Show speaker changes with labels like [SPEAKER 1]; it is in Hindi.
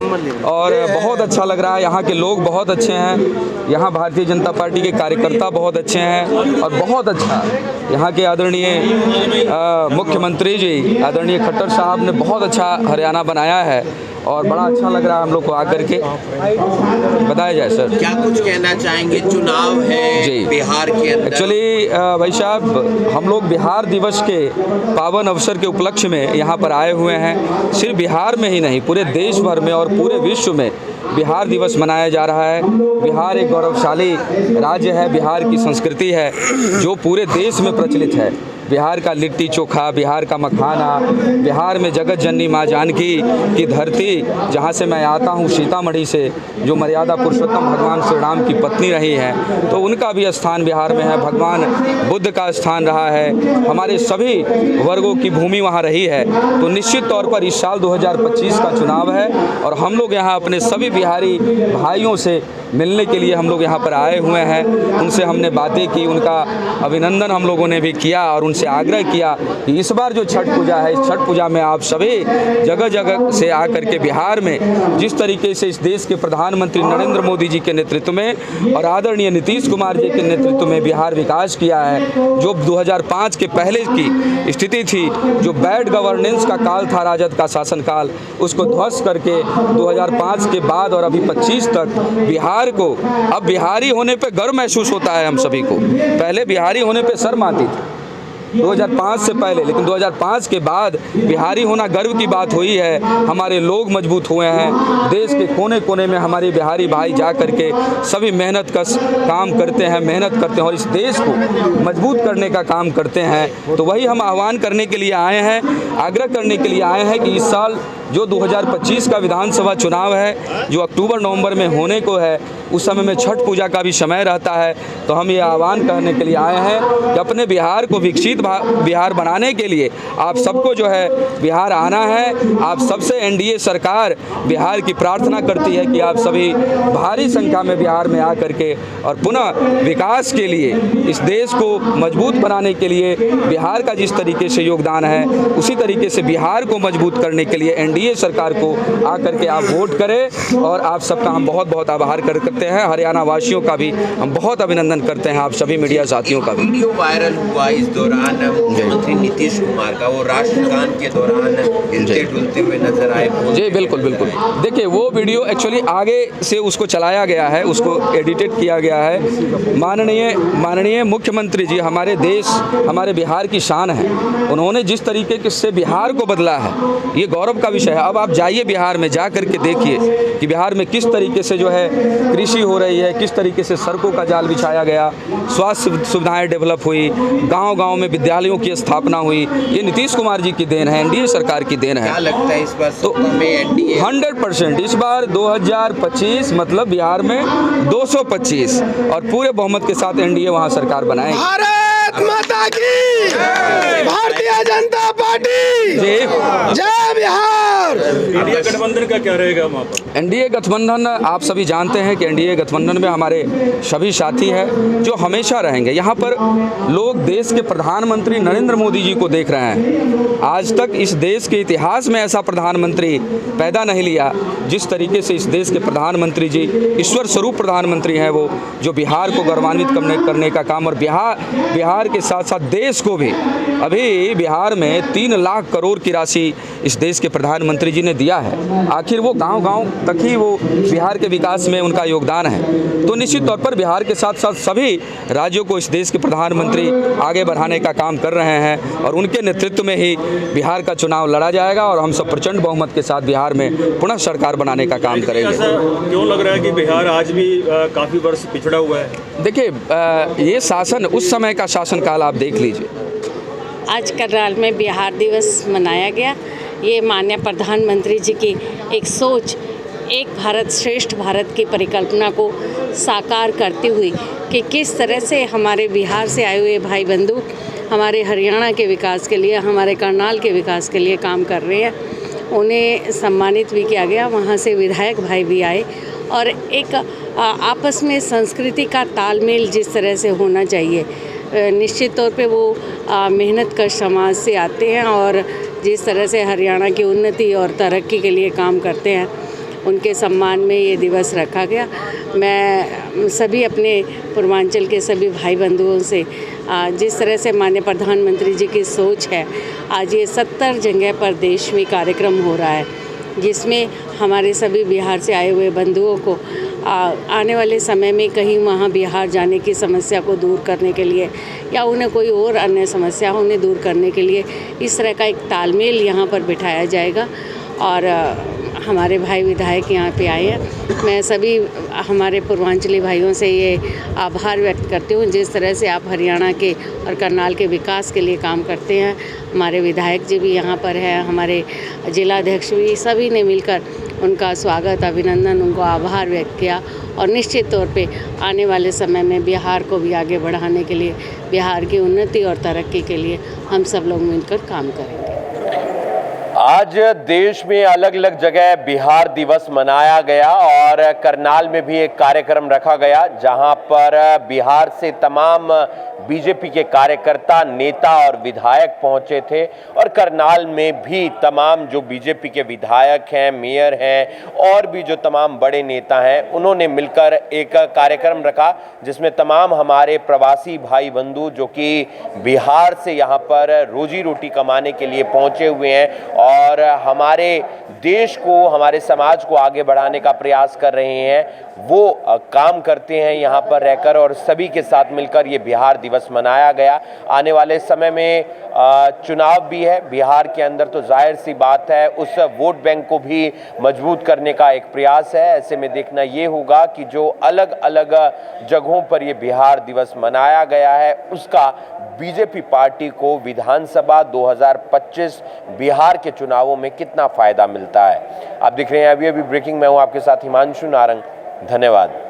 [SPEAKER 1] और बहुत अच्छा लग रहा है। यहाँ के लोग बहुत अच्छे हैं, यहाँ भारतीय जनता पार्टी के कार्यकर्ता बहुत अच्छे हैं और बहुत अच्छा यहाँ के आदरणीय मुख्यमंत्री जी आदरणीय खट्टर साहब ने बहुत अच्छा हरियाणा बनाया है और बड़ा अच्छा लग रहा है हम लोग को आकर के। बताया जाए सर,
[SPEAKER 2] क्या कुछ कहना चाहेंगे? चुनाव है जी बिहार के अंदर।
[SPEAKER 1] एक्चुअली भाई साहब, हम लोग बिहार दिवस के पावन अवसर के उपलक्ष्य में यहाँ पर आए हुए हैं। सिर्फ बिहार में ही नहीं, पूरे देश भर में और पूरे विश्व में बिहार दिवस मनाया जा रहा है। बिहार एक गौरवशाली राज्य है, बिहार की संस्कृति है जो पूरे देश में प्रचलित है। बिहार का लिट्टी चोखा, बिहार का मखाना, बिहार में जगत जननी माँ जानकी की धरती जहाँ से मैं आता हूँ, सीतामढ़ी से, जो मर्यादा पुरुषोत्तम भगवान श्री राम की पत्नी रही हैं, तो उनका भी स्थान बिहार में है। भगवान बुद्ध का स्थान रहा है, हमारे सभी वर्गों की भूमि वहाँ रही है। तो निश्चित तौर पर इस साल 2025 का चुनाव है और हम लोग यहाँ अपने सभी बिहारी भाइयों से मिलने के लिए हम लोग यहाँ पर आए हुए हैं। उनसे हमने बातें की, उनका अभिनंदन हम लोगों ने भी किया और उनसे आग्रह किया कि इस बार जो छठ पूजा है, इस छठ पूजा में आप सभी जगह जगह से आकर के बिहार में जिस तरीके से इस देश के प्रधानमंत्री नरेंद्र मोदी जी के नेतृत्व में और आदरणीय नीतीश कुमार जी के नेतृत्व में बिहार विकास किया है, जो 2005 के पहले की स्थिति थी, जो बैड गवर्नेंस का काल था, राजद का शासनकाल, उसको ध्वस्त करके 2005 के बाद और अभी 25 तक बिहार को अब बिहारी होने पे गर्व महसूस होता है हम सभी को। पहले बिहारी होने पे शर्म आती थी 2005 से पहले, लेकिन 2005 के बाद बिहारी होना गर्व की बात हुई है। हमारे लोग मजबूत हुए हैं, देश के कोने कोने में हमारे बिहारी भाई जा करके सभी मेहनत कश काम करते हैं, मेहनत करते हैं और इस देश को मजबूत करने का काम करते हैं। तो वही हम आह्वान करने के लिए आए हैं, आग्रह करने के लिए आए हैं कि इस साल जो 2025 का विधानसभा चुनाव है, जो अक्टूबर नवंबर में होने को है, उस समय में छठ पूजा का भी समय रहता है। तो हम ये आह्वान करने के लिए आए हैं कि अपने बिहार को विकसित बिहार बनाने के लिए आप सबको जो है बिहार आना है। आप सबसे एनडीए सरकार बिहार की प्रार्थना करती है कि आप सभी भारी संख्या में बिहार में आकर के और पुनः विकास के लिए, इस देश को मजबूत बनाने के लिए बिहार का जिस तरीके से योगदान है, उसी तरीके से बिहार को मजबूत करने के लिए एनडीए सरकार को आकर के आप वोट करें। और आप सबका हम बहुत बहुत आभार करते हैं। हरियाणा वासियों का भी हम बहुत अभिनंदन करते हैं, आप सभी मीडिया साथियों का भी।
[SPEAKER 2] वीडियो वायरल हुआ इस दौरान मुख्यमंत्री नीतीश कुमार का, वो राष्ट्रगान के दौरान हिलते डुलते हुए नजर आए।
[SPEAKER 1] जी बिल्कुल बिल्कुल। देखिए, वो वीडियो एक्चुअली आगे से उसको चलाया गया है, उसको एडिटेड किया गया है। माननीय मुख्यमंत्री जी हमारे देश, हमारे बिहार की शान है। उन्होंने जिस तरीके से बिहार को बदला है, ये गौरव का विषय है। अब आप जाइए बिहार में, जा करके देखिए कि बिहार में किस तरीके से जो है कृषि हो रही है, किस तरीके से सड़कों का जाल बिछाया गया, स्वास्थ्य सुविधाएं डेवलप हुई, गांव-गांव में विद्यालयों की स्थापना हुई। ये नीतीश कुमार जी की देन है, एनडीए सरकार की देन है।
[SPEAKER 2] क्या लगता है इस बार तो में एनडीए
[SPEAKER 1] 100% इस बार 2025 मतलब बिहार में 225 और पूरे बहुमत के साथ एनडीए वहां सरकार बनाएगी।
[SPEAKER 3] भारत माता की, भारतीय जनता पार्टी, जय बिहार।
[SPEAKER 4] इंडिया गठबंधन का क्या रहेगा वहाँ पर?
[SPEAKER 1] एनडीए गठबंधन, आप सभी जानते हैं कि एनडीए गठबंधन में हमारे सभी साथी हैं जो हमेशा रहेंगे। यहाँ पर लोग देश के प्रधानमंत्री नरेंद्र मोदी जी को देख रहे हैं। आज तक इस देश के इतिहास में ऐसा प्रधानमंत्री पैदा नहीं लिया जिस तरीके से इस देश के प्रधानमंत्री जी ईश्वर स्वरूप प्रधानमंत्री हैं, वो जो बिहार को गौरवान्वित करने का काम, और बिहार के साथ साथ देश को भी, अभी बिहार में 3 लाख करोड़ की राशि इस देश के प्रधानमंत्री जी ने दिया है। आखिर वो गांव-गांव तक ही वो बिहार के विकास में उनका योगदान है। तो निश्चित तौर पर बिहार के साथ साथ सभी राज्यों को इस देश के प्रधानमंत्री आगे बढ़ाने का काम कर रहे हैं और उनके नेतृत्व में ही बिहार का चुनाव लड़ा जाएगा और हम सब प्रचंड बहुमत के साथ बिहार में पुनः सरकार बनाने का काम करेंगे।
[SPEAKER 4] ऐसा क्यों लग रहा है कि बिहार आज भी काफ़ी वर्ष पिछड़ा हुआ है? देखिए,
[SPEAKER 1] ये शासन, उस समय का शासनकाल आप देख लीजिए।
[SPEAKER 5] आज करनाल में बिहार दिवस मनाया गया। ये माननीय प्रधानमंत्री जी की एक सोच, एक भारत श्रेष्ठ भारत की परिकल्पना को साकार करती हुई कि किस तरह से हमारे बिहार से आए हुए भाई बंधु हमारे हरियाणा के विकास के लिए, हमारे करनाल के विकास के लिए काम कर रहे हैं। उन्हें सम्मानित भी किया गया। वहाँ से विधायक भाई भी आए और एक आपस में संस्कृति का तालमेल जिस तरह से होना चाहिए, निश्चित तौर पे वो मेहनत कर समाज से आते हैं और जिस तरह से हरियाणा की उन्नति और तरक्की के लिए काम करते हैं, उनके सम्मान में ये दिवस रखा गया। मैं सभी अपने पूर्वांचल के सभी भाई बंधुओं से जिस तरह से माननीय प्रधानमंत्री जी की सोच है, आज ये 70 जगह पर देश में कार्यक्रम हो रहा है, जिसमें हमारे सभी बिहार से आए हुए बंधुओं को आने वाले समय में कहीं वहाँ बिहार जाने की समस्या को दूर करने के लिए या उन्हें कोई और अन्य समस्या हो उन्हें दूर करने के लिए इस तरह का एक तालमेल यहाँ पर बिठाया जाएगा। और हमारे भाई विधायक यहाँ पे आए हैं। मैं सभी हमारे पूर्वांचली भाइयों से ये आभार व्यक्त करती हूँ जिस तरह से आप हरियाणा के और करनाल के विकास के लिए काम करते हैं। हमारे विधायक जी भी यहाँ पर हैं, हमारे जिलाध्यक्ष भी, सभी ने मिलकर उनका स्वागत, अभिनंदन, उनको आभार व्यक्त किया और निश्चित तौर पे आने वाले समय में बिहार को भी आगे बढ़ाने के लिए, बिहार की उन्नति और तरक्की के लिए हम सब लोग मिलकर काम करेंगे।
[SPEAKER 2] आज देश में अलग अलग जगह बिहार दिवस मनाया गया और करनाल में भी एक कार्यक्रम रखा गया जहां पर बिहार से तमाम बीजेपी के कार्यकर्ता, नेता और विधायक पहुंचे थे और करनाल में भी तमाम जो बीजेपी के विधायक हैं, मेयर हैं और भी जो तमाम बड़े नेता हैं, उन्होंने मिलकर एक कार्यक्रम रखा जिसमें तमाम हमारे प्रवासी भाई बंधु जो कि बिहार से यहाँ पर रोजी रोटी कमाने के लिए पहुंचे हुए हैं और हमारे देश को, हमारे समाज को आगे बढ़ाने का प्रयास कर रहे हैं, वो काम करते हैं यहाँ पर रहकर और सभी के साथ मिलकर ये बिहार दिवस मनाया गया। आने वाले समय में चुनाव भी है बिहार के अंदर, तो जाहिर सी बात है उस वोट बैंक को भी मजबूत करने का एक प्रयास है। ऐसे में देखना ये होगा कि जो अलग अलग जगहों पर ये बिहार दिवस मनाया गया है उसका बीजेपी पार्टी को विधानसभा 2025 बिहार के चुनावों में कितना फायदा मिलता है। आप देख रहे हैं अभी ब्रेकिंग, मैं हूं आपके साथ हिमांशु नारंग। धन्यवाद।